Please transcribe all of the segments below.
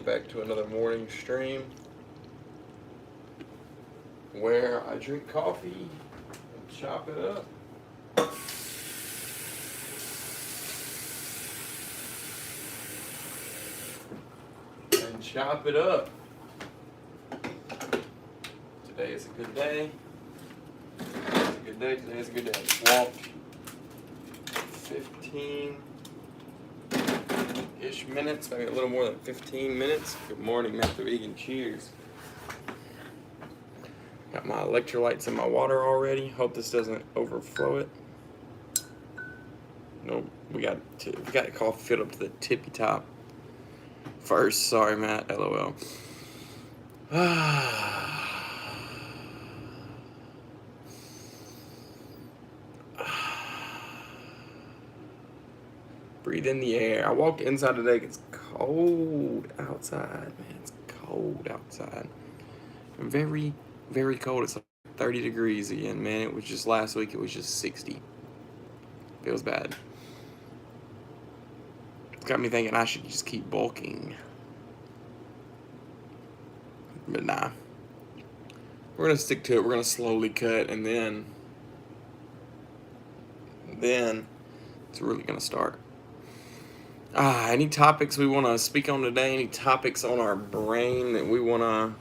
back to another morning stream where I drink coffee and chop it up. And chop it up. Today is a good day. Today is a good day. Walked 15-ish minutes, maybe a little more than 15 minutes. Good morning, Mr. Vegan. Cheers. Got my electrolytes in my water already. Hope this doesn't overflow it. Nope, we got the coffee filled up to the tippy top first. Sorry, Matt. LOL. Breathe in the air. I walked inside today. It's cold outside, man. It's cold outside. Very, very cold. It's like 30 degrees again, man. It was just last week. It was just 60. Feels bad. It's got me thinking I should just keep bulking. But nah. We're going to stick to it. We're going to slowly cut, and then it's really going to start. Any topics we want to speak on today? Any topics on our brain that we want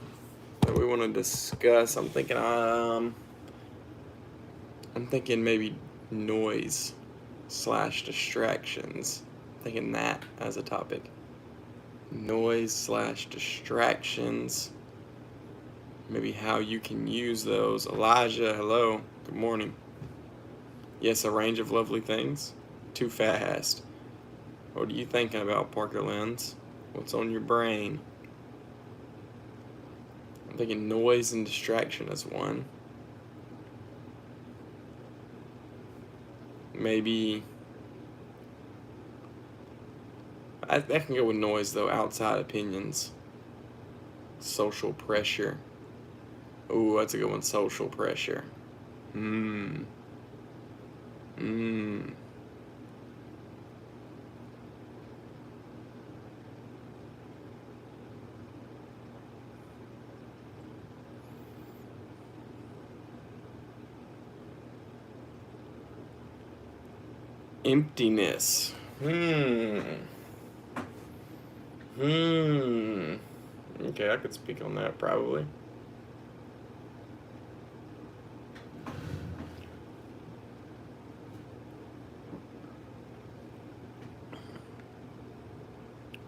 to discuss? I'm thinking maybe noise / distractions. I'm thinking that as a topic. Noise / distractions. Maybe how you can use those. Elijah, hello. Good morning. Yes, a range of lovely things. Too fast. What are you thinking about, Parker Lenz? What's on your brain? I'm thinking noise and distraction is one. Maybe I can go with noise though. Outside opinions. Social pressure. Ooh, that's a good one. Social pressure. Emptiness. Okay, I could speak on that probably.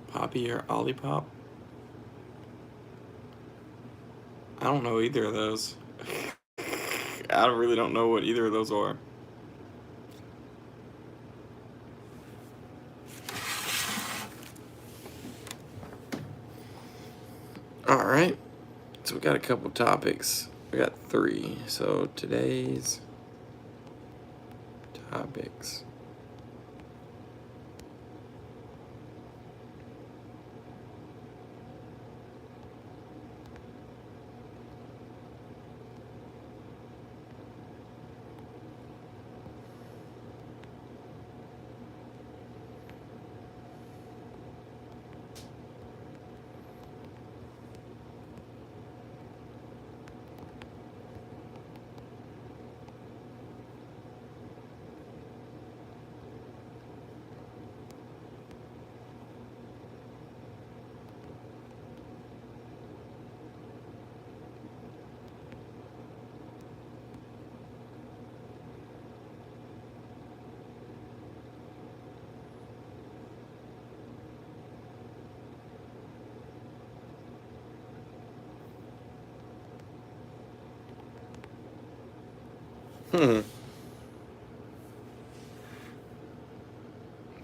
Poppy or Olipop? I don't know either of those. I really don't know what either of those are. Alright, so we got a couple topics. We got 3. So today's topics.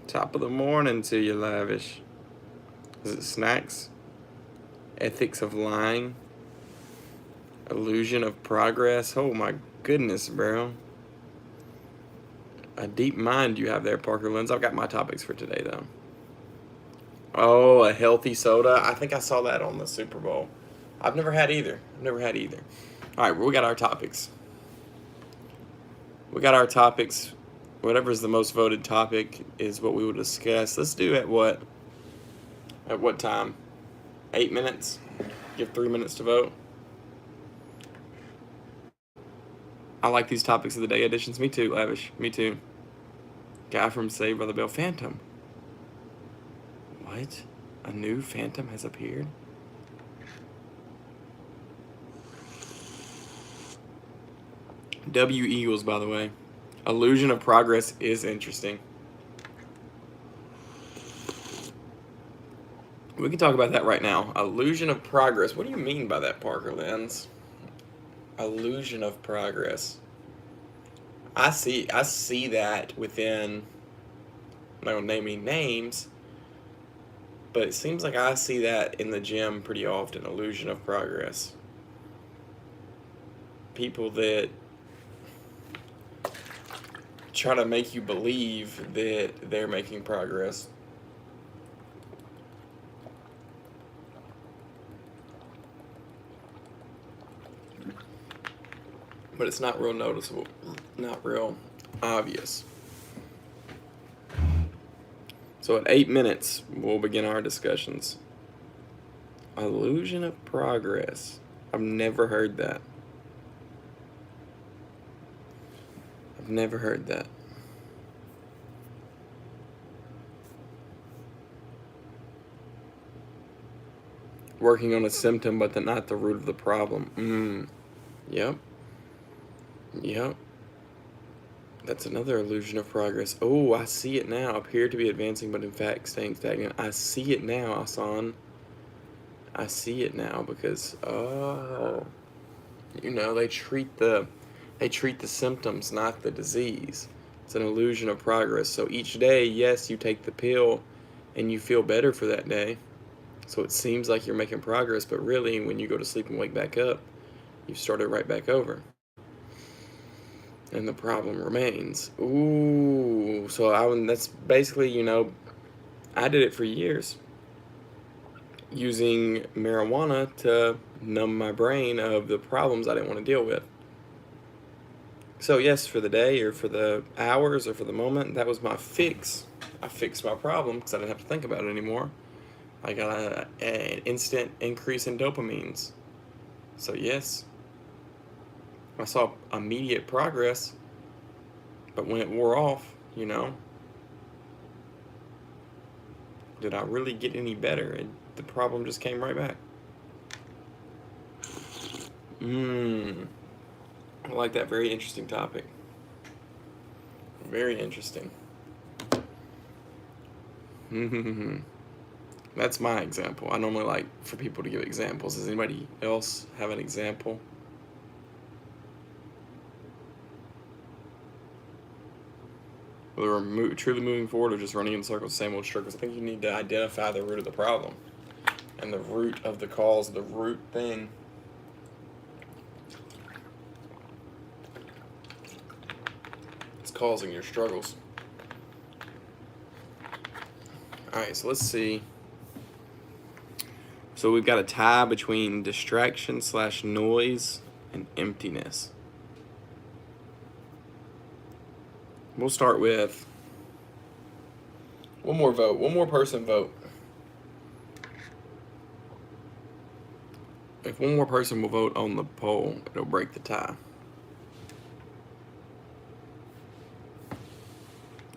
Top of the morning to you, Lavish. Is it snacks? Ethics of lying? Illusion of progress? Oh my goodness, bro. A deep mind you have there, Parker Lenz. I've got my topics for today, though. Oh, a healthy soda. I think I saw that on the Super Bowl. I've never had either. All right, well, we got our topics. Whatever's the most voted topic is what we will discuss. Let's do at what time? 8 minutes. Give 3 minutes to vote. I like these topics of the day editions. Me too, Lavish. Me too. Guy from Saved by the Bell. Phantom. What? A new Phantom has appeared? W Eagles, by the way. Illusion of Progress is interesting. We can talk about that right now. Illusion of Progress. What do you mean by that, Parker Lens? Illusion of Progress. I see that within, I'm not gonna name any names, but it seems like I see that in the gym pretty often. Illusion of progress. People that try to make you believe that they're making progress. But it's not real noticeable, not real obvious. So at 8 minutes, we'll begin our discussions. Illusion of progress. I've never heard that. I've never heard that. Working on a symptom, but not the root of the problem. Yep. Yep. That's another illusion of progress. Oh, I see it now. Appear to be advancing, but in fact staying stagnant. I see it now, Asan. I see it now because, oh, you know, they treat the symptoms, not the disease. It's an illusion of progress. So each day, yes, you take the pill and you feel better for that day. So it seems like you're making progress, but really when you go to sleep and wake back up, you've started right back over. And the problem remains. Ooh, so that's basically, you know, I did it for years, using marijuana to numb my brain of the problems I didn't want to deal with. So yes, for the day or for the hours or for the moment, that was my fix. I fixed my problem because I didn't have to think about it anymore. I got an instant increase in dopamines. So yes, I saw immediate progress, but when it wore off, you know, did I really get any better? The problem just came right back. I like that. Very interesting topic. Very interesting. That's my example. I normally like for people to give examples. Does anybody else have an example? Whether we're truly moving forward or just running in circles, same old struggles. I think you need to identify the root of the problem and the root of the cause, the root thing. It's causing your struggles. All right, so let's see. So we've got a tie between distraction / noise and emptiness. We'll start with one more vote. One more person vote. If one more person will vote on the poll, it'll break the tie.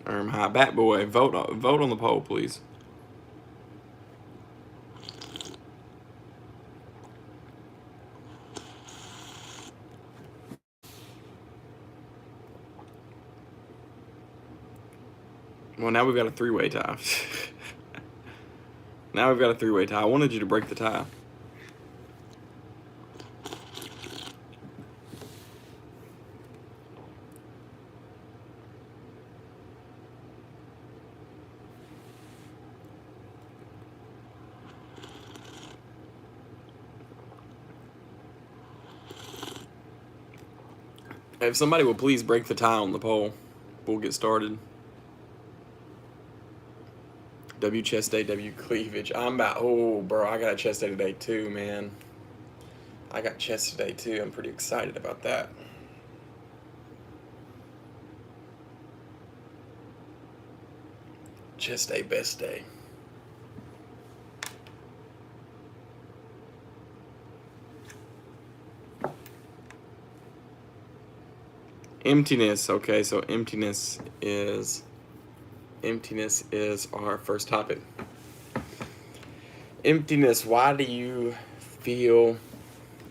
Hi, Bat Boy, vote on the poll, please. Well, now we've got a three-way tie. Now we've got a three-way tie. I wanted you to break the tie. If somebody will please break the tie on the poll, we'll get started. W chest day, W cleavage. Oh, bro, I got a chest day today too, man. I got chest today too. I'm pretty excited about that. Chest day, best day. Emptiness. Okay, so emptiness is our first topic. Emptiness. Why do you feel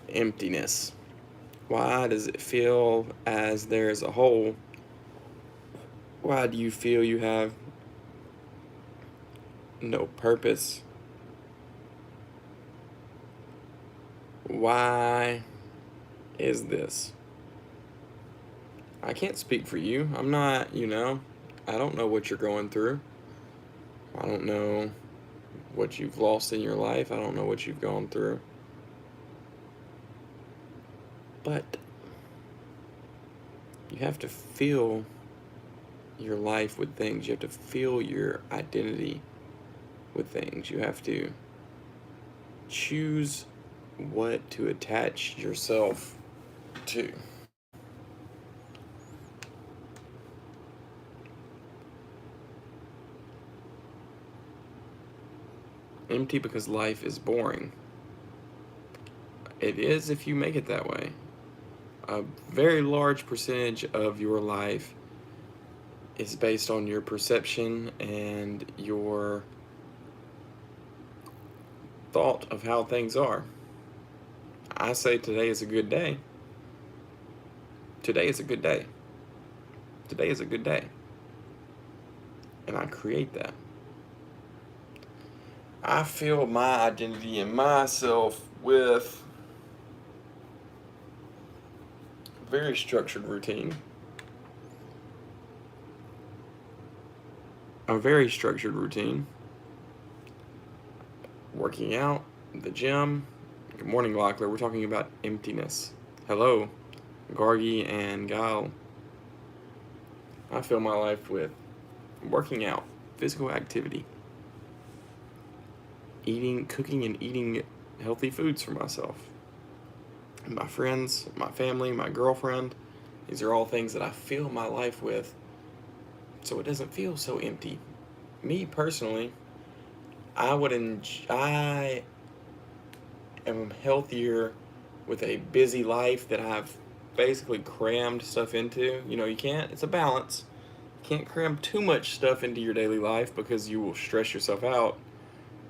emptiness? Why does it feel as there's a hole? Why do you feel you have no purpose? Why is this? I can't speak for you. I'm not, I don't know what you're going through. I don't know what you've lost in your life. I don't know what you've gone through. But you have to fill your life with things. You have to fill your identity with things. You have to choose what to attach yourself to. Empty because life is boring. It is if you make it that way. A very large percentage of your life is based on your perception and your thought of how things are. I say today is a good day. Today is a good day. Today is a good day. And I create that. I fill my identity and myself with a very structured routine. A very structured routine. Working out, the gym. Good morning, Locklear. We're talking about emptiness. Hello, Gargi and Gal. I fill my life with working out, physical activity, cooking and eating healthy foods for myself. And my friends, my family, my girlfriend, these are all things that I fill my life with so it doesn't feel so empty. Me personally, I am healthier with a busy life that I've basically crammed stuff into. It's a balance. You can't cram too much stuff into your daily life because you will stress yourself out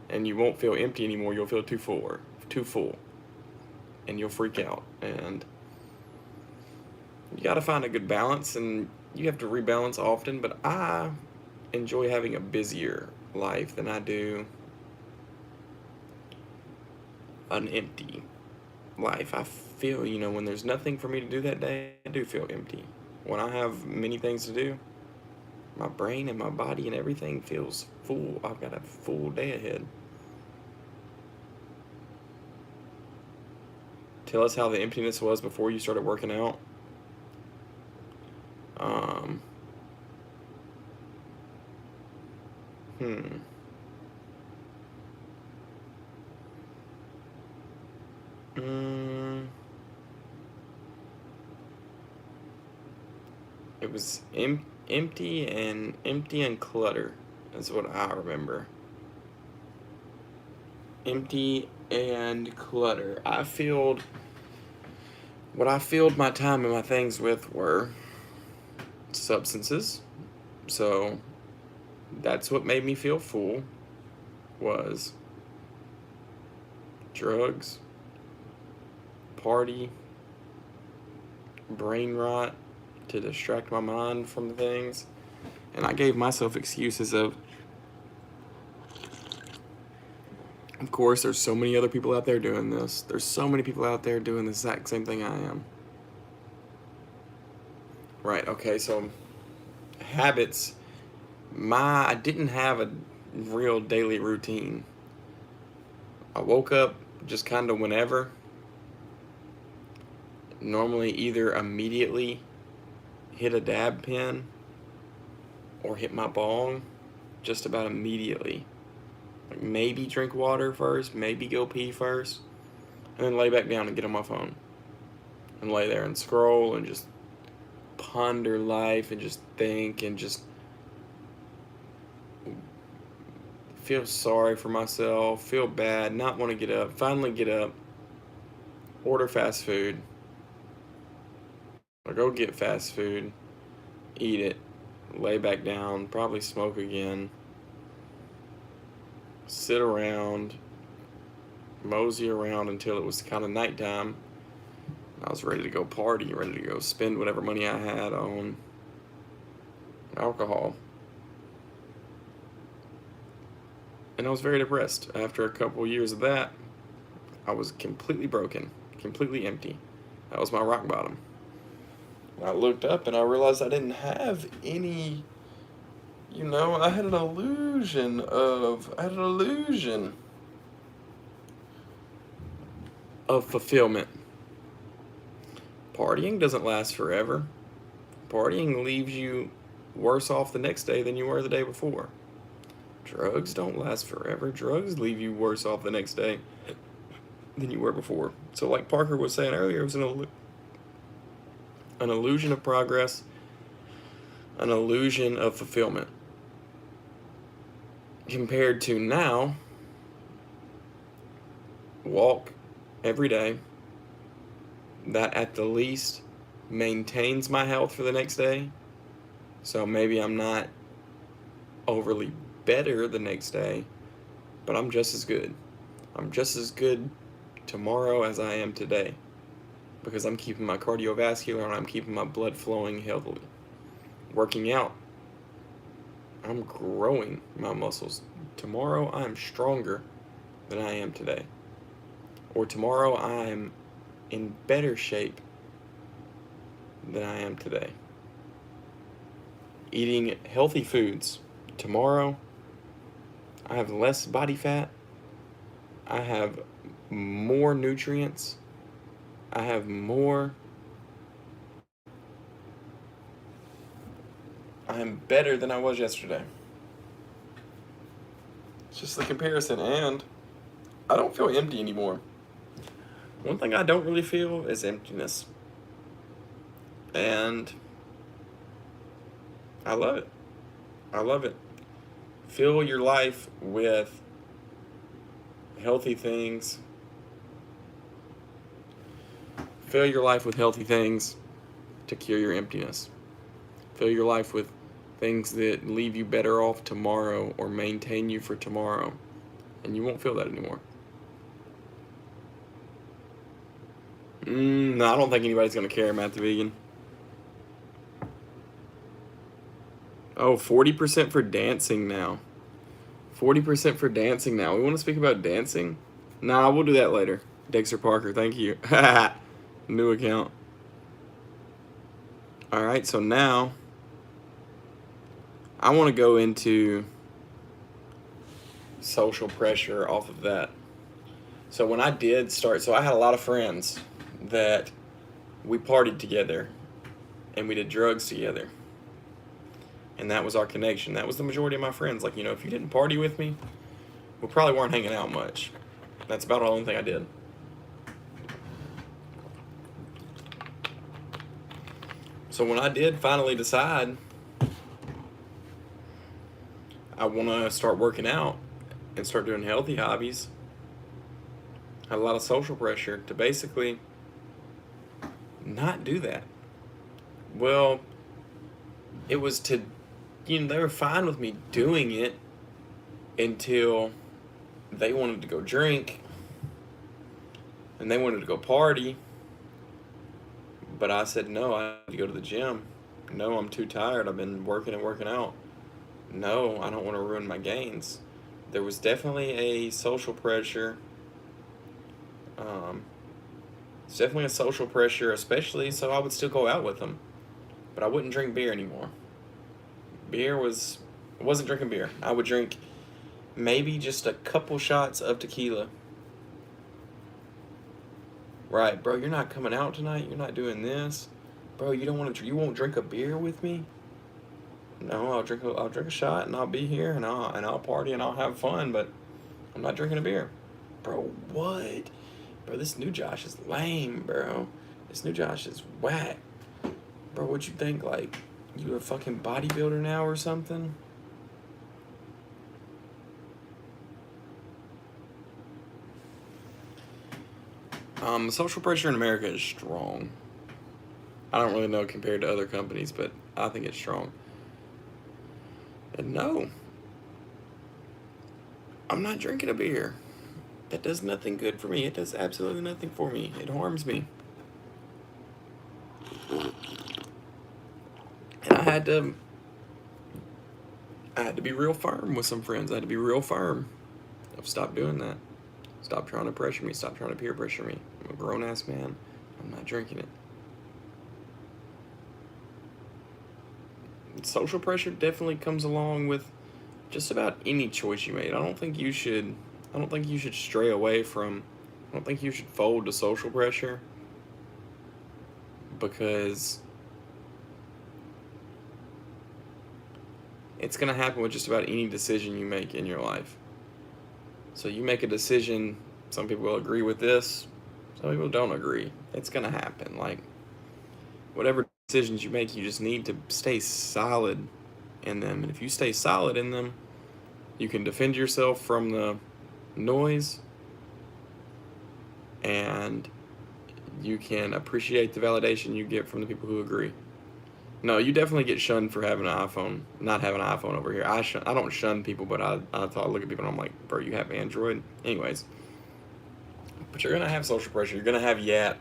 and you won't feel empty anymore. You'll feel too full, and you'll freak out. And you got to find a good balance, and you have to rebalance often. But I enjoy having a busier life than I do an empty life. I feel, when there's nothing for me to do that day, I do feel empty. When I have many things to do, my brain and my body and everything feels full. I've got a full day ahead. Tell us how the emptiness was before you started working out. Hmm. It was empty and clutter is what I remember. Empty and clutter. What I filled my time and my things with were substances. So that's what made me feel full, was drugs, party, brain rot to distract my mind from the things. And I gave myself excuses of course, there's so many other people out there doing this. There's so many people out there doing the exact same thing I am. Right, okay, so habits. I didn't have a real daily routine. I woke up just kind of whenever. Normally either immediately hit a dab pen or hit my bong just about immediately. Like maybe drink water first, maybe go pee first, and then lay back down and get on my phone. And lay there and scroll and just ponder life and just think and just feel sorry for myself, feel bad, not want to get up, finally get up, order fast food, I'll go get fast food, eat it, lay back down, probably smoke again, sit around, mosey around until it was kind of nighttime. I was ready to go party, ready to go spend whatever money I had on alcohol. And I was very depressed. After a couple years of that, I was completely broken, completely empty. That was my rock bottom. I looked up and I realized I didn't have any, I had an illusion of fulfillment. Partying doesn't last forever. Partying leaves you worse off the next day than you were the day before. Drugs don't last forever. Drugs leave you worse off the next day than you were before. So like Parker was saying earlier, it was an illusion of progress, an illusion of fulfillment. Compared to now, walk every day, that at the least maintains my health for the next day. So maybe I'm not overly better the next day, but I'm just as good. I'm just as good tomorrow as I am today, because I'm keeping my cardiovascular and I'm keeping my blood flowing healthily. Working out, I'm growing my muscles. Tomorrow I'm stronger than I am today. Or tomorrow I'm in better shape than I am today. Eating healthy foods. Tomorrow I have less body fat. I have more nutrients. I have more. I am better than I was yesterday. It's just the comparison, and I don't feel empty anymore. One thing I don't really feel is emptiness. And I love it. I love it. Fill your life with healthy things. Fill your life with healthy things to cure your emptiness. Fill your life with things that leave you better off tomorrow or maintain you for tomorrow, and you won't feel that anymore. No, I don't think anybody's going to care, Matt the Vegan. Oh, 40% for dancing now. 40% for dancing now. We want to speak about dancing? Nah, we'll do that later. Dexter Parker, thank you. New account. Alright, so now I want to go into social pressure off of that. So when I did start, so I had a lot of friends that we partied together and we did drugs together. And that was our connection. That was the majority of my friends. Like, if you didn't party with me, we probably weren't hanging out much. That's about the only thing I did. So when I did finally decide I want to start working out and start doing healthy hobbies, I had a lot of social pressure to basically not do that. Well, it was to, they were fine with me doing it until they wanted to go drink and they wanted to go party. But I said, no, I have to go to the gym. No, I'm too tired. I've been working and working out. No, I don't want to ruin my gains. There was definitely a social pressure. It's definitely a social pressure, especially so I would still go out with them. But I wouldn't drink beer anymore. I wasn't drinking beer. I would drink maybe just a couple shots of tequila. Right, bro, you're not coming out tonight? You're not doing this? Bro, you won't drink a beer with me? No, I'll drink a shot and I'll be here and I'll party and I'll have fun, but I'm not drinking a beer. Bro, what? Bro, this new Josh is lame, bro. This new Josh is whack. Bro, what you think, like, you a fucking bodybuilder now or something? Social pressure in America is strong. I don't really know compared to other companies, but I think it's strong. And no, I'm not drinking a beer. That does nothing good for me. It does absolutely nothing for me. It harms me. And I had to be real firm with some friends. I had to be real firm. I've stopped doing that. Stop trying to pressure me. Stop trying to peer pressure me. I'm a grown ass man. I'm not drinking it. Social pressure definitely comes along with just about any choice you made. I don't think you should stray away from I don't think you should fold to social pressure, because it's going to happen with just about any decision you make in your life. So you make a decision, some people will agree with this, some people don't agree. It's going to happen. Like, whatever decisions you make, you just need to stay solid in them. And if you stay solid in them, you can defend yourself from the noise, and you can appreciate the validation you get from the people who agree. No, you definitely get shunned for having an iPhone, not having an iPhone over here. I don't shun people, but I look at people and I'm like, bro, you have Android? Anyways. But you're going to have social pressure. You're going to have yap.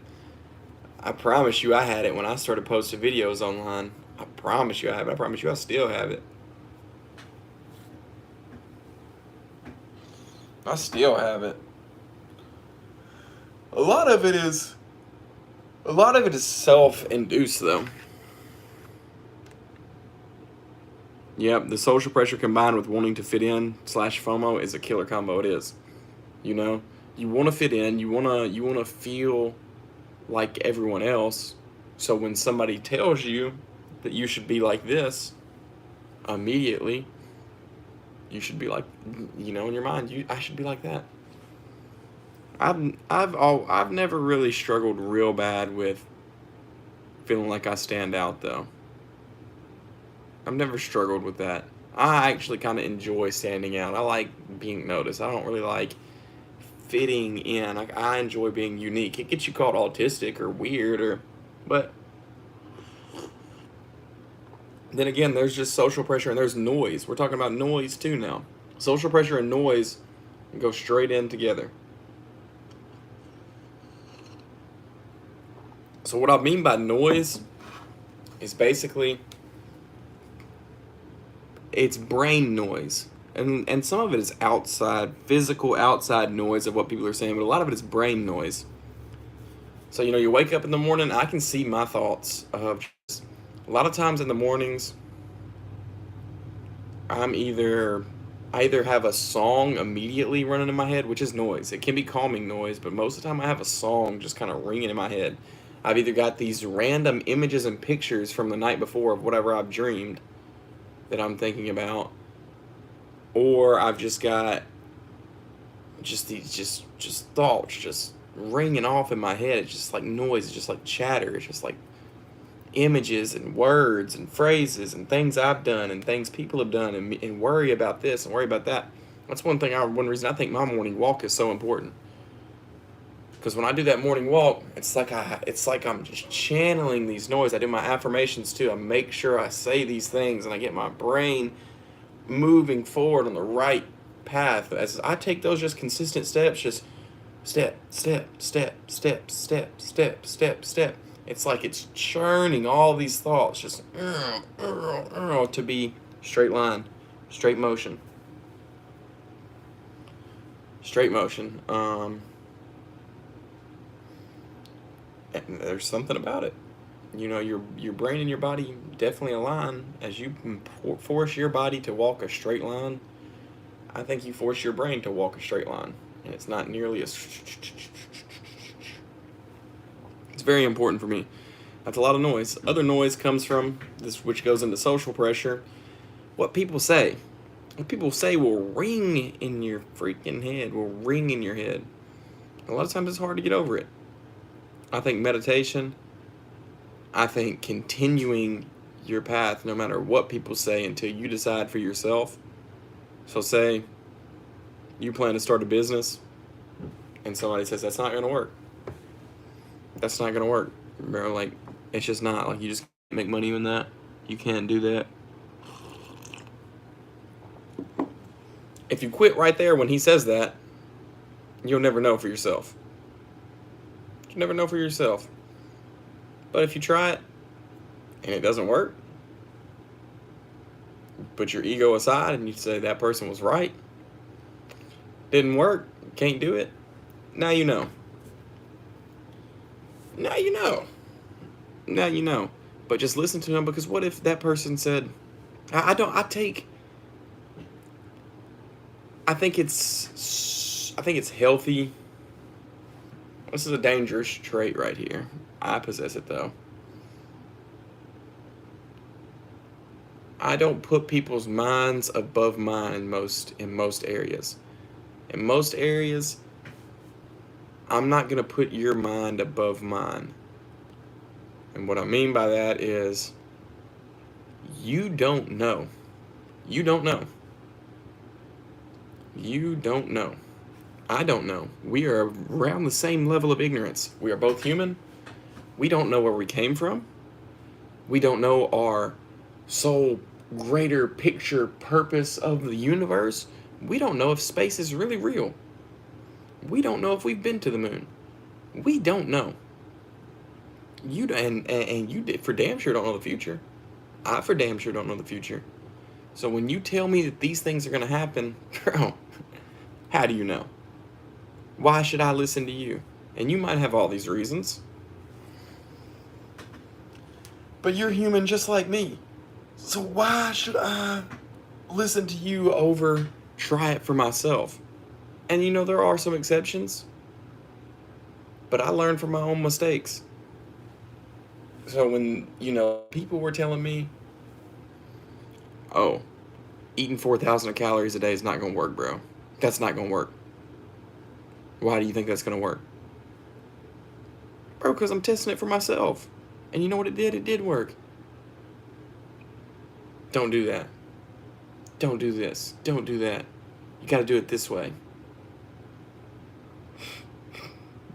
I promise you I had it when I started posting videos online. I promise you I have it. I promise you I still have it. I still have it. A lot of it is self-induced though. Yep, the social pressure combined with wanting to fit in / FOMO is a killer combo. It is. You know, you want to fit in, you wanna feel like everyone else. So when somebody tells you that you should be like this, immediately you should be like, in your mind, I should be like that. I've never really struggled real bad with feeling like I stand out though. I've never struggled with that. I actually kind of enjoy standing out. I like being noticed. I don't really like fitting in. Like, I enjoy being unique. It gets you called autistic or weird, but then again, there's just social pressure and there's noise. We're talking about noise too now. Social pressure and noise go straight in together. So what I mean by noise is basically it's brain noise. And some of it is physical outside noise of what people are saying, but a lot of it is brain noise. So, you wake up in the morning, I can see my thoughts of just, a lot of times in the mornings, I either have a song immediately running in my head, which is noise. It can be calming noise, but most of the time I have a song just kind of ringing in my head. I've either got these random images and pictures from the night before of whatever I've dreamed that I'm thinking about, or I've just got just these just thoughts just ringing off in my head. It's just like noise, it's just like chatter, it's just like images and words and phrases and things I've done and things people have done, and worry about this and worry about that. That's one reason I think my morning walk is so important. Because when I do that morning walk, it's like I'm just channeling these noise. I do my affirmations too. I make sure I say these things and I get my brain moving forward on the right path. As I take those just consistent steps, just step, step, step, step, step, step, step, step. It's like it's churning all these thoughts just to be straight line, straight motion. Straight motion. And there's something about it. Your brain and your body definitely align. As you force your body to walk a straight line, I think you force your brain to walk a straight line. And it's not nearly as... It's very important for me. That's a lot of noise. Other noise comes from this, which goes into social pressure. What people say. What people say will ring in your freaking head, will ring in your head. A lot of times it's hard to get over it. I think meditation, I think continuing your path no matter what people say until you decide for yourself. So say you plan to start a business and somebody says that's not going to work. That's not going to work. Bro, like, It's just not. Like, you just can't make money in that. You can't do that. If you quit right there when he says that, you'll never know for yourself. You'll never know for yourself. But if you try it and it doesn't work, put your ego aside and you say that person was right. Didn't work. Can't do it. Now you know. Now you know. Now you know. But just listen to him, because what if that person said, I think it's healthy. This is a dangerous trait right here. I possess it though. I don't put people's minds above mine in most areas. In most areas, I'm not going to put your mind above mine. And what I mean by that is, you don't know. You don't know. You don't know. I don't know. We are around the same level of ignorance. We are both human. We don't know where we came from. We don't know our sole greater picture purpose of the universe. We don't know if space is really real. We don't know if we've been to the moon. We don't know. You and you for damn sure don't know the future. I for damn sure don't know the future. So when you tell me that these things are going to happen, girl, how do you know? Why should I listen to you? And you might have all these reasons, but you're human just like me. So why should I listen to you over try it for myself? And you know, there are some exceptions, but I learned from my own mistakes. So when, people were telling me, oh, eating 4,000 calories a day is not going to work, bro. That's not going to work. Why do you think that's going to work? Bro, because I'm testing it for myself. And you know what it did? It did work. Don't do that. Don't do this. Don't do that. You got to do it this way.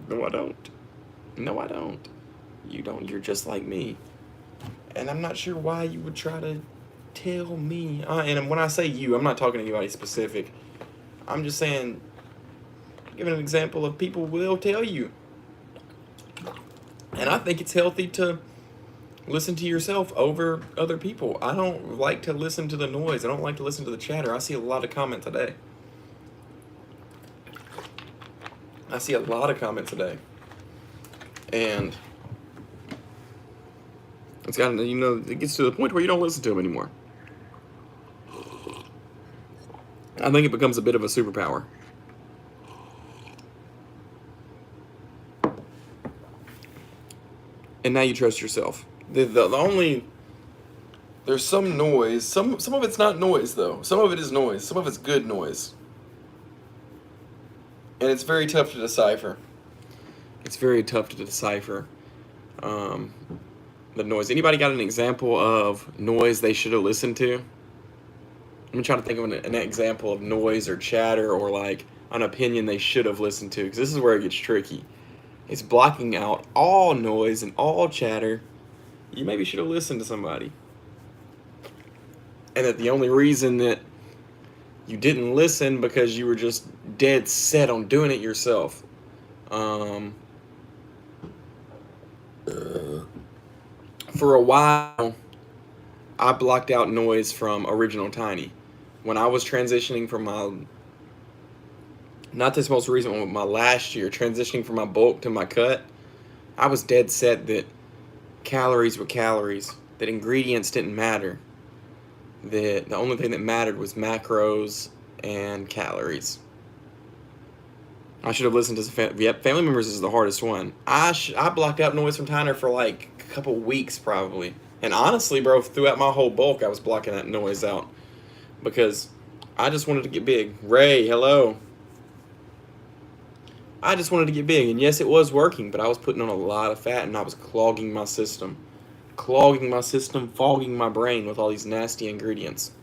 No, I don't. No, I don't. You don't. You're just like me. And I'm not sure why you would try to tell me. And when I say you, I'm not talking to anybody specific. I'm just saying, giving an example of people will tell you. And I think it's healthy to listen to yourself over other people. I don't like to listen to the noise. I don't like to listen to the chatter. I see a lot of comment today. And it's gotten, it gets to the point where you don't listen to them anymore. I think it becomes a bit of a superpower. And now you trust yourself. There's some noise. Some of it's not noise though. Some of it is noise. Some of it's good noise. And it's very tough to decipher. The noise. Anybody got an example of noise they should have listened to? I'm trying to think of an example of noise or chatter or like an opinion they should have listened to, because this is where it gets tricky. It's blocking out all noise and all chatter. You maybe should have listened to somebody. And that the only reason that you didn't listen because you were just dead set on doing it yourself. For a while, I blocked out noise from Original Tiny. When I was transitioning from not this most recent one, but my last year, transitioning from my bulk to my cut, I was dead set that calories were calories, that ingredients didn't matter, that the only thing that mattered was macros and calories. I should have listened to family members is the hardest one. I blocked out noise from Tyner for like a couple weeks probably. And honestly, bro, throughout my whole bulk, I was blocking that noise out because I just wanted to get big. Ray, hello. I just wanted to get big, and yes, it was working, but I was putting on a lot of fat, and I was clogging my system, fogging my brain with all these nasty ingredients.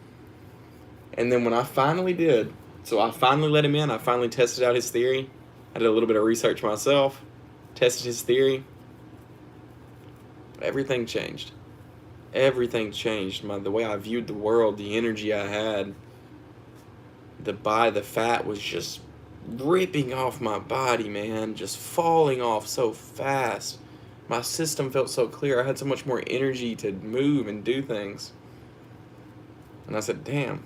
And then when I finally did, so I finally let him in, I finally tested out his theory. I did a little bit of research myself, tested his theory. Everything changed. Everything changed. The way I viewed the world, the energy I had, the fat was just ripping off my body, man, just falling off so fast. My system felt so clear. I had so much more energy to move and do things. And I said, damn,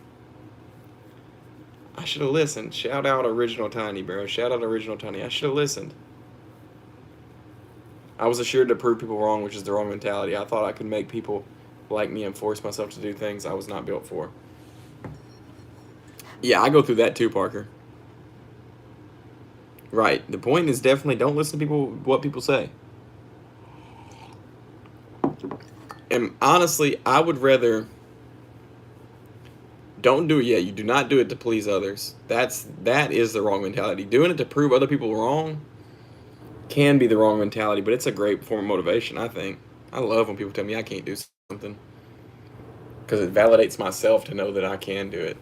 I should have listened. Shout out Original Tiny, bro. Shout out Original Tiny. I should have listened. I was assured to prove people wrong, which is the wrong mentality. I thought I could make people like me and force myself to do things I was not built for. Yeah, I go through that too, Parker. Right. The point is definitely don't listen to what people say. And honestly, I would rather don't do it yet. You do not do it to please others. That is the wrong mentality. Doing it to prove other people wrong can be the wrong mentality, but it's a great form of motivation, I think. I love when people tell me I can't do something because it validates myself to know that I can do it.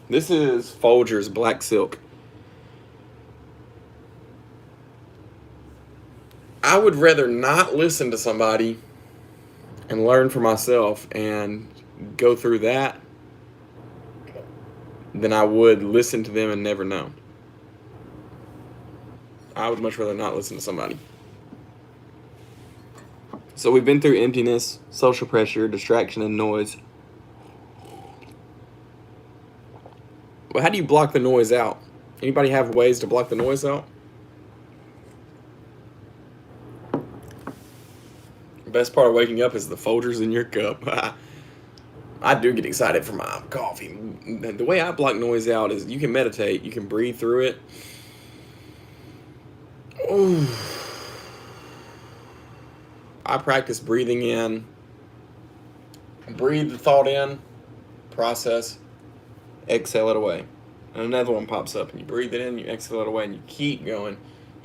This is Folger's Black Silk. I would rather not listen to somebody and learn for myself and go through that than I would listen to them and never know. I would much rather not listen to somebody. So we've been through emptiness, social pressure, distraction, and noise. Well, how do you block the noise out? Anybody have ways to block the noise out? The best part of waking up is the Folgers in your cup. I do get excited for my coffee. The way I block noise out is you can meditate, you can breathe through it. Ooh. I practice breathing in, breathe the thought in, process, exhale it away. And another one pops up and you breathe it in, you exhale it away, and you keep going,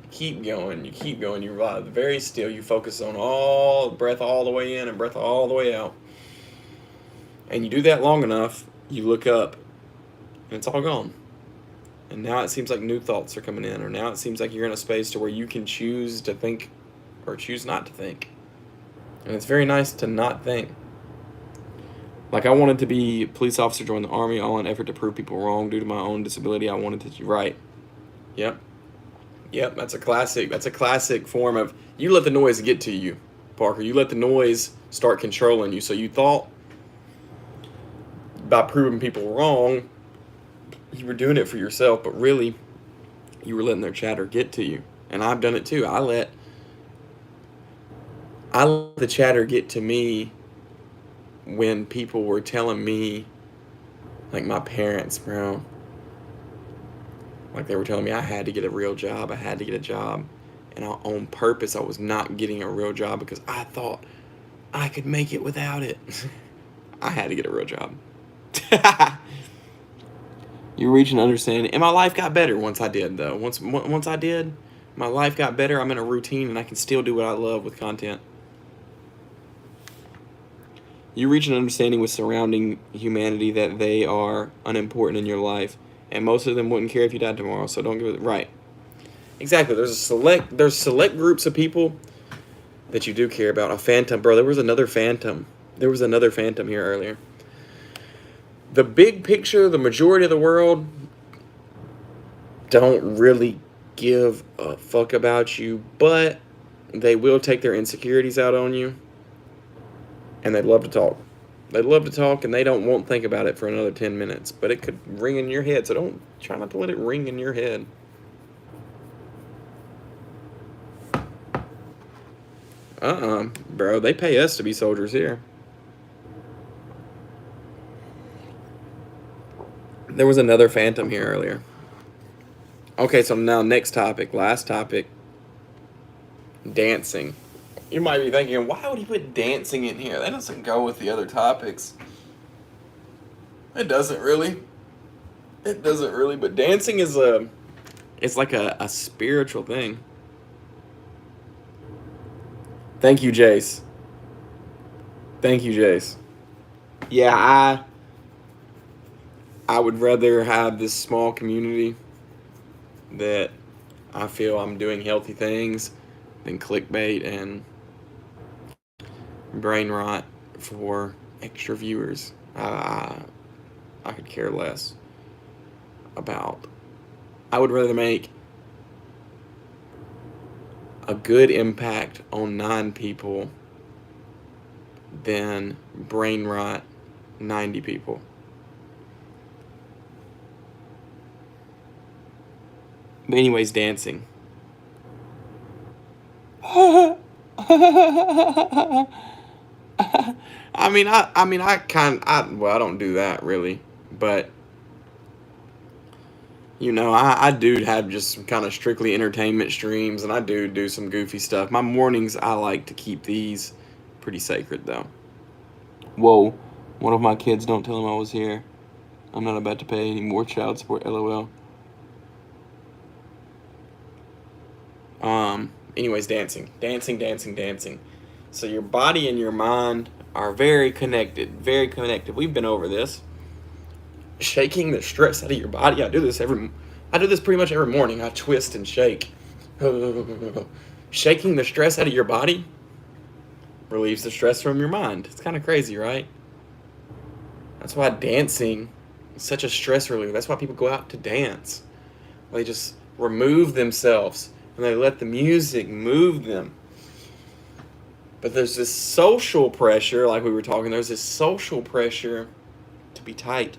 you keep going, you keep going. You're very still. You focus on all breath all the way in and breath all the way out. And you do that long enough, you look up and it's all gone. And now it seems like new thoughts are coming in, or now it seems like you're in a space to where you can choose to think or choose not to think. And it's very nice to not think. Like, I wanted to be a police officer, join the Army, all in effort to prove people wrong due to my own disability. I wanted to, right. Yep, that's a classic form of, you let the noise get to you, Parker. You let the noise start controlling you. So you thought by proving people wrong, you were doing it for yourself, but really, you were letting their chatter get to you. And I've done it too. I let the chatter get to me when people were telling me, like my parents, bro, like they were telling me I had to get a real job. I had to get a job. And on purpose, I was not getting a real job because I thought I could make it without it. I had to get a real job. You reach an understanding, and my life got better once I did, though. Once I did, my life got better. I'm in a routine, and I can still do what I love with content. You reach an understanding with surrounding humanity that they are unimportant in your life, and most of them wouldn't care if you died tomorrow. So don't give it right. Exactly. There's select groups of people that you do care about. A phantom, bro. There was another phantom here earlier. The big picture, the majority of the world don't really give a fuck about you, but they will take their insecurities out on you, and they'd love to talk. They'd love to talk, and they won't think about it for another 10 minutes, but it could ring in your head, so try not to let it ring in your head. Bro, they pay us to be soldiers here. There was another phantom here earlier. Okay, so now last topic, dancing. You might be thinking, why would he put dancing in here? That doesn't go with the other topics. It doesn't really, but dancing is it's like a spiritual thing. Thank you, Jace. Yeah, I would rather have this small community that I feel I'm doing healthy things than clickbait and brain rot for extra viewers. I could care less about. I would rather make a good impact on 9 people than brain rot 90 people. But anyways, dancing. I don't do that really, but I do have just some kind of strictly entertainment streams, and I do some goofy stuff. My mornings, I like to keep these pretty sacred, though. Whoa, one of my kids, don't tell him I was here. I'm not about to pay any more child support, LOL. Anyways, dancing. So your body and your mind are very connected, very connected. We've been over this. Shaking the stress out of your body. I do this pretty much every morning. I twist and shake. Shaking the stress out of your body relieves the stress from your mind. It's kind of crazy, right? That's why dancing is such a stress reliever. That's why people go out to dance. They just remove themselves and they let the music move them. But there's this social pressure, like we were talking, there's this social pressure to be tight,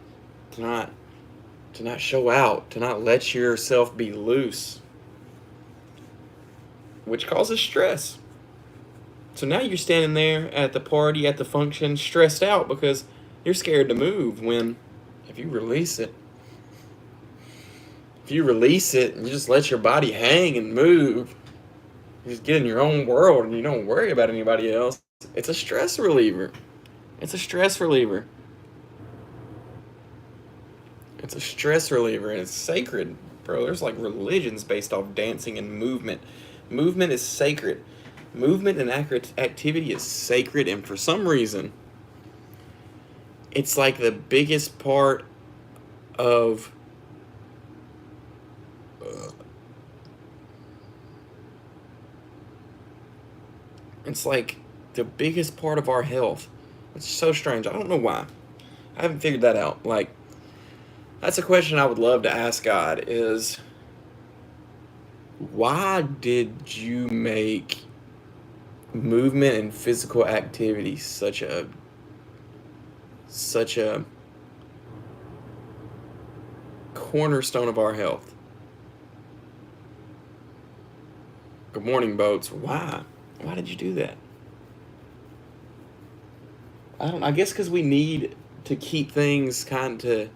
to not show out, to not let yourself be loose, which causes stress. So now you're standing there at the party, at the function, stressed out because you're scared to move, when if you release it and you just let your body hang and move, you just get in your own world and you don't worry about anybody else, it's a stress reliever. It's a stress reliever. It's a stress reliever, and it's sacred, bro. There's like religions based off dancing and movement. Movement is sacred. Movement and activity is sacred, and for some reason, it's like the biggest part of it's like the biggest part of our health. It's so strange. I don't know why. I haven't figured that out. Like, that's a question I would love to ask God, is why did you make movement and physical activity such a cornerstone of our health? Good morning, boats. Why did you do that? I guess because we need to keep things kind of.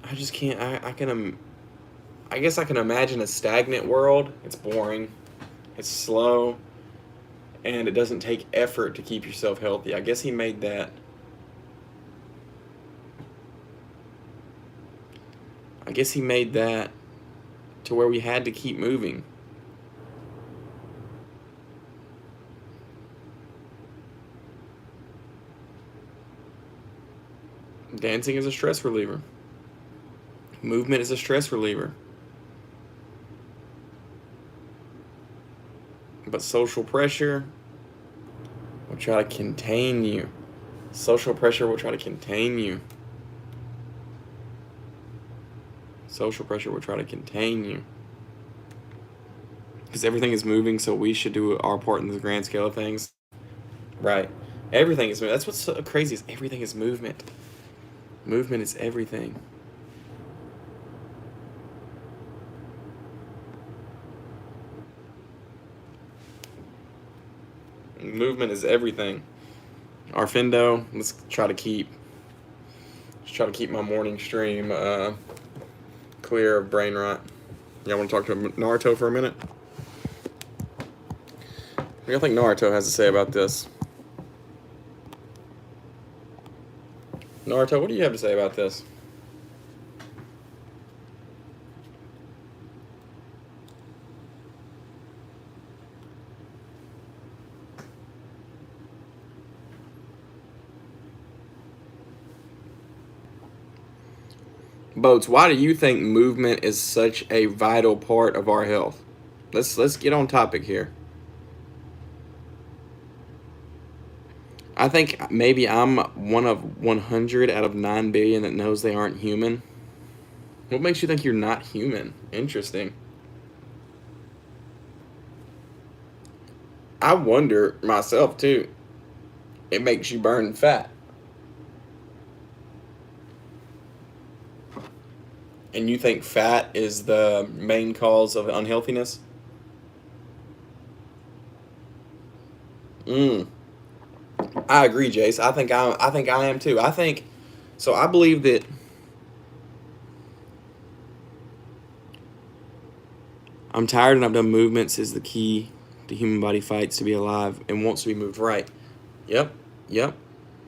I just can't. I guess I can imagine a stagnant world. It's boring, it's slow, and it doesn't take effort to keep yourself healthy. I guess he made that. I guess he made that to where we had to keep moving. Dancing is a stress reliever. Movement is a stress reliever. But social pressure will try to contain you. Social pressure will try to contain you. Social pressure will try to contain you. Because everything is moving, so we should do our part in the grand scale of things. Right. Everything is moving. That's what's so crazy, is everything is movement. Movement is everything. Movement is everything. Arfindo, let's try to keep my morning stream clear of brain rot. Y'all want to talk to Naruto for a minute? What do you think Naruto has to say about this? Naruto, what do you have to say about this? Boats, why do you think movement is such a vital part of our health? Let's get on topic here. I think maybe I'm one of 100 out of 9 billion that knows they aren't human. What makes you think you're not human? Interesting. I wonder myself too. It makes you burn fat. And you think fat is the main cause of unhealthiness? Mm. I agree, Jace. I think I am too. I think so. I believe that I'm tired and I've done movements is the key. The human body fights to be alive and wants to be moved right. Yep. Yep.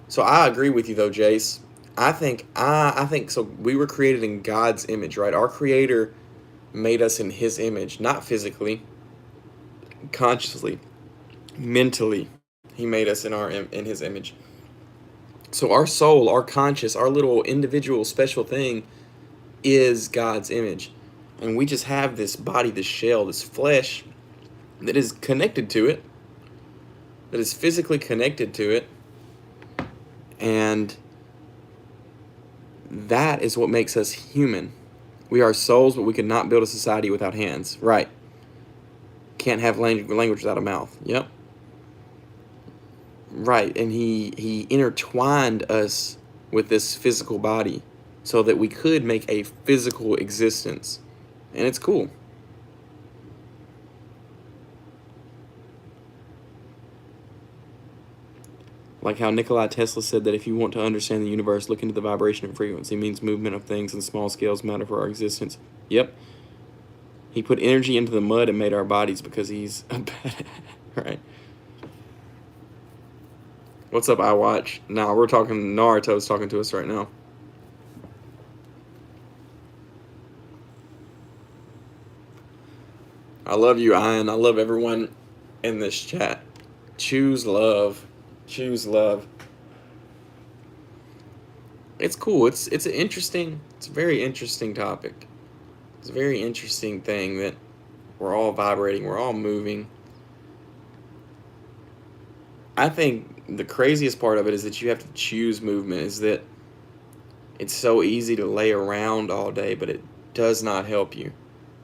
So I agree with you though, Jace. I think so. We were created in God's image, right? Our Creator made us in His image, not physically, consciously, mentally. He made us in His image. So our soul, our conscious, our little individual special thing is God's image, and we just have this body, this shell, this flesh that is connected to it, that is physically connected to it, and that is what makes us human. We are souls, but we could not build a society without hands. Right. Can't have language without a mouth. Yep. Right. And he intertwined us with this physical body so that we could make a physical existence. And it's cool. Like how Nikola Tesla said that if you want to understand the universe, look into the vibration and frequency. It means movement of things in small scales matter for our existence. Yep. He put energy into the mud and made our bodies because he's a bad. Right. What's up, I watch? Nah, we're talking. Naruto's talking to us right now. I love you, Ian. I love everyone in this chat. Choose love. Choose love. It's cool. It's an interesting. It's a very interesting topic. It's a very interesting thing that we're all vibrating. We're all moving. I think the craziest part of it is that you have to choose movement. Is that it's so easy to lay around all day, but it does not help you.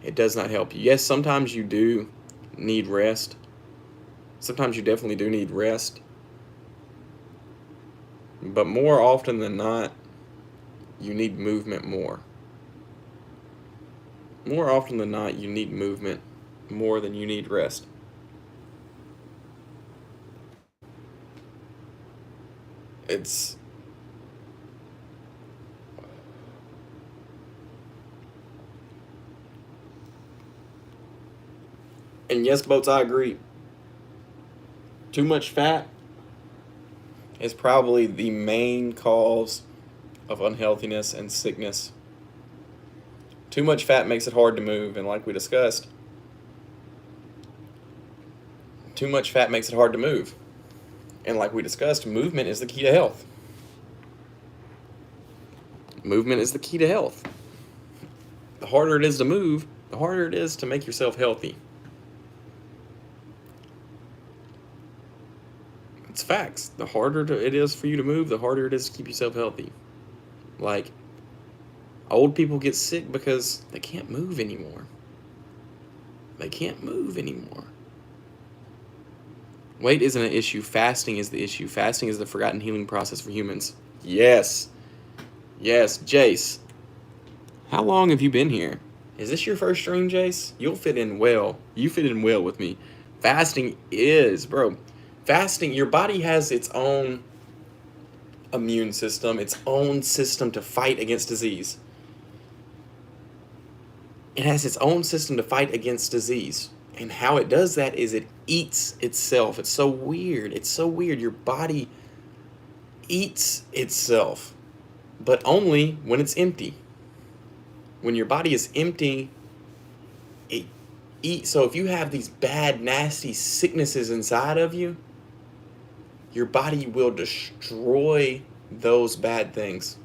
It does not help you. Yes, sometimes you do need rest. Sometimes you definitely do need rest. But more often than not, you need movement more. More often than not, you need movement more than you need rest. It's and yes, Boats, I agree. Too much fat is probably the main cause of unhealthiness and sickness. Too much fat makes it hard to move, and like we discussed, too much fat makes it hard to move. And like we discussed, movement is the key to health. Movement is the key to health. The harder it is to move, the harder it is to make yourself healthy. It's facts. The harder it is for you to move, the harder it is to keep yourself healthy. Like, old people get sick because they can't move anymore. They can't move anymore. Weight isn't an issue. Fasting is the issue. Fasting is the forgotten healing process for humans. Yes. Yes, Jace. How long have you been here? Is this your first stream, Jace? You'll fit in well. You fit in well with me. Fasting is, bro. Fasting, your body has its own immune system, its own system to fight against disease. It has its own system to fight against disease. And how it does that is it eats itself. It's so weird. It's so weird. Your body eats itself, but only when it's empty. When your body is empty, it eats. So if you have these bad, nasty sicknesses inside of you, your body will destroy those bad things.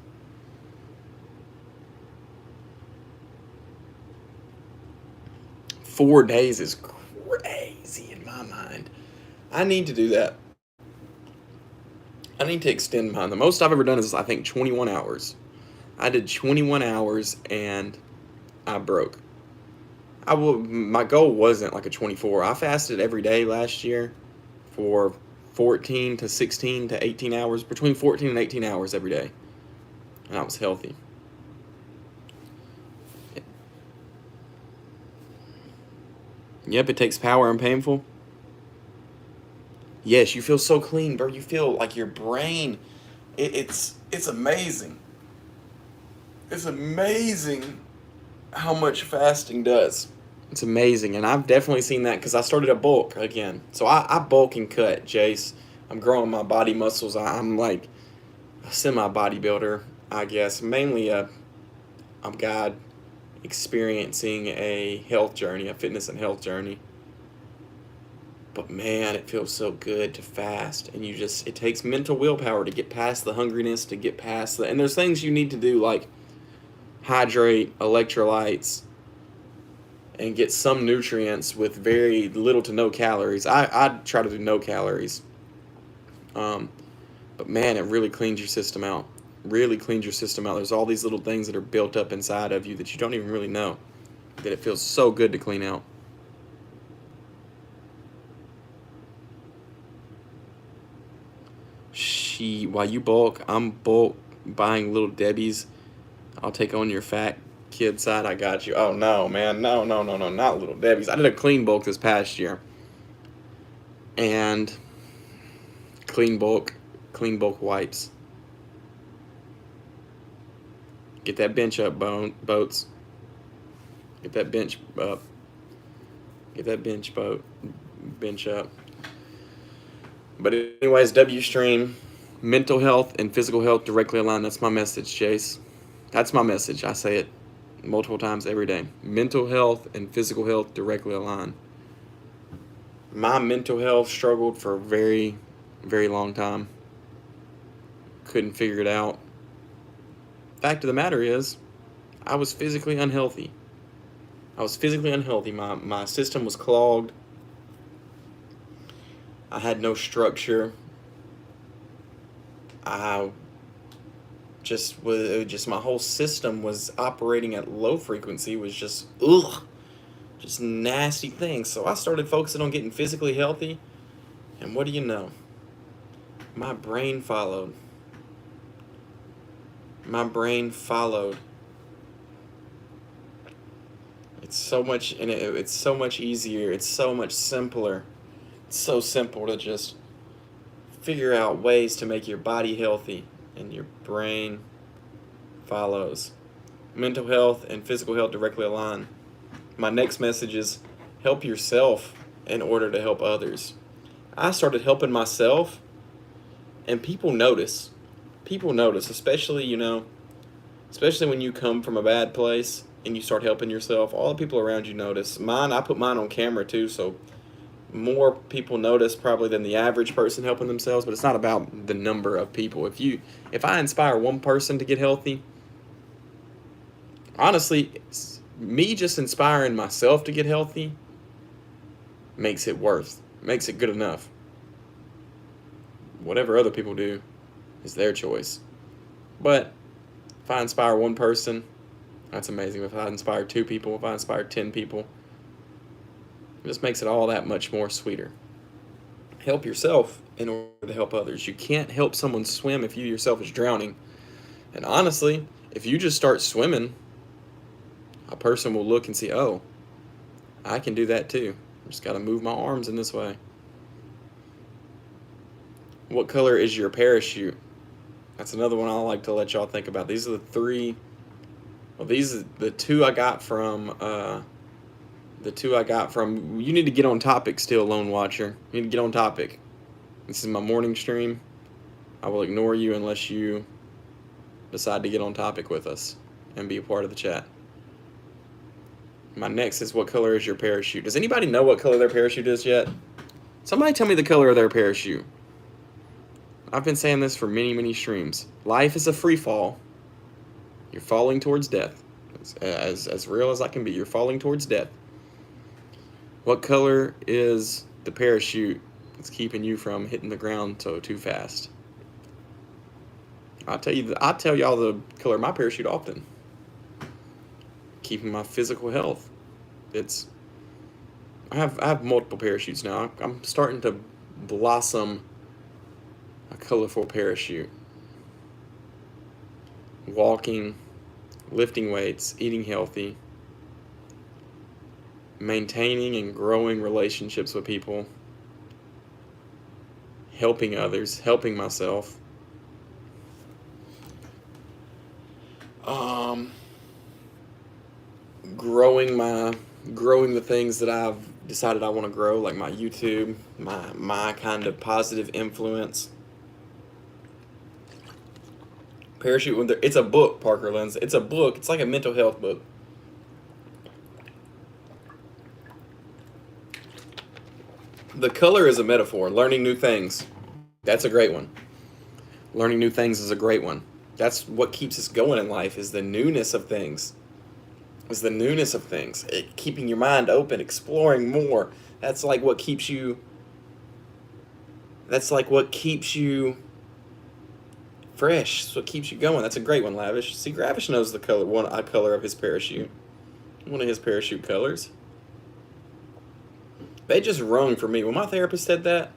4 days is crazy in my mind. I need to do that. I need to extend mine. The most I've ever done is, I think, 21 hours. I did 21 hours and I broke. My goal wasn't like a 24. I fasted every day last year for 14 to 16 to 18 hours, between 14 and 18 hours every day. And I was healthy. Yep, it takes power and painful. Yes, you feel so clean, bro. You feel like your brain, it's amazing. It's amazing how much fasting does. It's amazing, and I've definitely seen that because I started a bulk again. So I bulk and cut, Jace. I'm growing my body muscles. I'm like a semi bodybuilder, I guess. Mainly I'm God experiencing a health journey, a fitness and health journey. But man, it feels so good to fast, and it takes mental willpower to get past the hungriness, to get past and there's things you need to do, like hydrate, electrolytes, and get some nutrients with very little to no calories. I try to do no calories. But man, it really cleans your system out. Really cleans your system out. There's all these little things that are built up inside of you that you don't even really know, that it feels so good to clean out. While you bulk, I'm bulk buying Little Debbie's. I'll take on your fat kid side. I got you. Oh no, man, no, not Little Debbie's. I did a clean bulk this past year, and clean bulk wipes. Get that bench up, boats. Get that bench up. Get that bench up. But anyways, W stream, mental health and physical health directly aligned. That's my message, Chase. That's my message. I say it multiple times every day. Mental health and physical health directly aligned. My mental health struggled for a very, very long time. Couldn't figure it out. Fact of the matter is, I was physically unhealthy. My system was clogged. I had no structure. My whole system was operating at low frequency, was just nasty things. So I started focusing on getting physically healthy, and what do you know? My brain followed. It's so much, and it's so much easier. It's so much simpler. It's so simple to just figure out ways to make your body healthy, and your brain follows. Mental health and physical health directly align. My next message is help yourself in order to help others. I started helping myself, and people notice. Especially when you come from a bad place and you start helping yourself. All the people around you notice. I put mine on camera too, so more people notice probably than the average person helping themselves. But it's not about the number of people. If I inspire one person to get healthy, honestly, me just inspiring myself to get healthy makes it good enough. Whatever other people do is their choice. But if I inspire one person, that's amazing. If I inspire 2 people, if I inspire 10 people, it just makes it all that much more sweeter. Help yourself in order to help others. You can't help someone swim if you yourself is drowning. And honestly, if you just start swimming, a person will look and see, oh, I can do that too. I just got to move my arms in this way. What color is your parachute? That's another one I like to let y'all think about. These are the 3. Well, these are the 2 I got from. You need to get on topic still, Lone Watcher. You need to get on topic. This is my morning stream. I will ignore you unless you decide to get on topic with us and be a part of the chat. My next is, what color is your parachute? Does anybody know what color their parachute is yet? Somebody tell me the color of their parachute. I've been saying this for many, many streams. Life is a free fall. You're falling towards death. As real as I can be, you're falling towards death. What color is the parachute that's keeping you from hitting the ground too fast? I tell y'all the color of my parachute often. Keeping my physical health. It's I have multiple parachutes now. I'm starting to blossom a colorful parachute. Walking, lifting weights, eating healthy, maintaining and growing relationships with people, helping others, helping myself. Um, growing the things that I've decided I want to grow, like my YouTube, my kind of positive influence. Parachute, it's a book, Parker Lens. It's a book. It's like a mental health book. The color is a metaphor. Learning new things. That's a great one. Learning new things is a great one. That's what keeps us going in life, is the newness of things. Keeping your mind open, exploring more. That's like what keeps you fresh. That's what keeps you going. That's a great one, Lavish. See, Gravish knows the color of his parachute. One of his parachute colors. They just rung for me. When my therapist said that,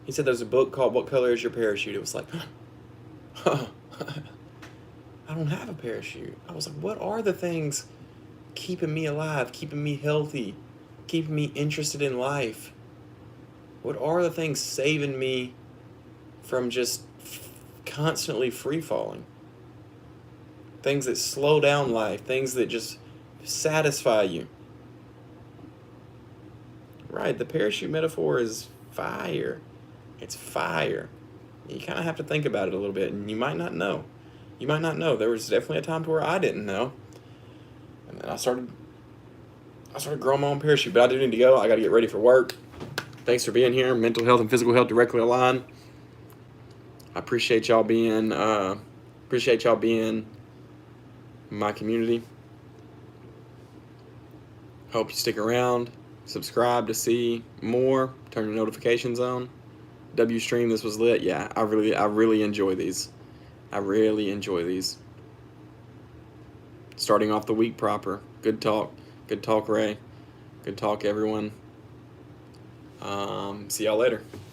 he said there's a book called What Color is Your Parachute? It was like, I don't have a parachute. I was like, what are the things keeping me alive, keeping me healthy, keeping me interested in life? What are the things saving me from just constantly free falling? Things that slow down life, things that just satisfy you. Right, the parachute metaphor is fire. It's fire. You kind of have to think about it a little bit, and you might not know. There was definitely a time to where I didn't know. And then I started growing my own parachute, but I do need to go. I got to get ready for work. Thanks for being here. Mental health and physical health directly aligned. I appreciate y'all being my community. Hope you stick around. Subscribe to see more. Turn your notifications on. WStream, this was lit. Yeah, I really enjoy these. Starting off the week proper. Good talk, Ray. Good talk, everyone. See y'all later.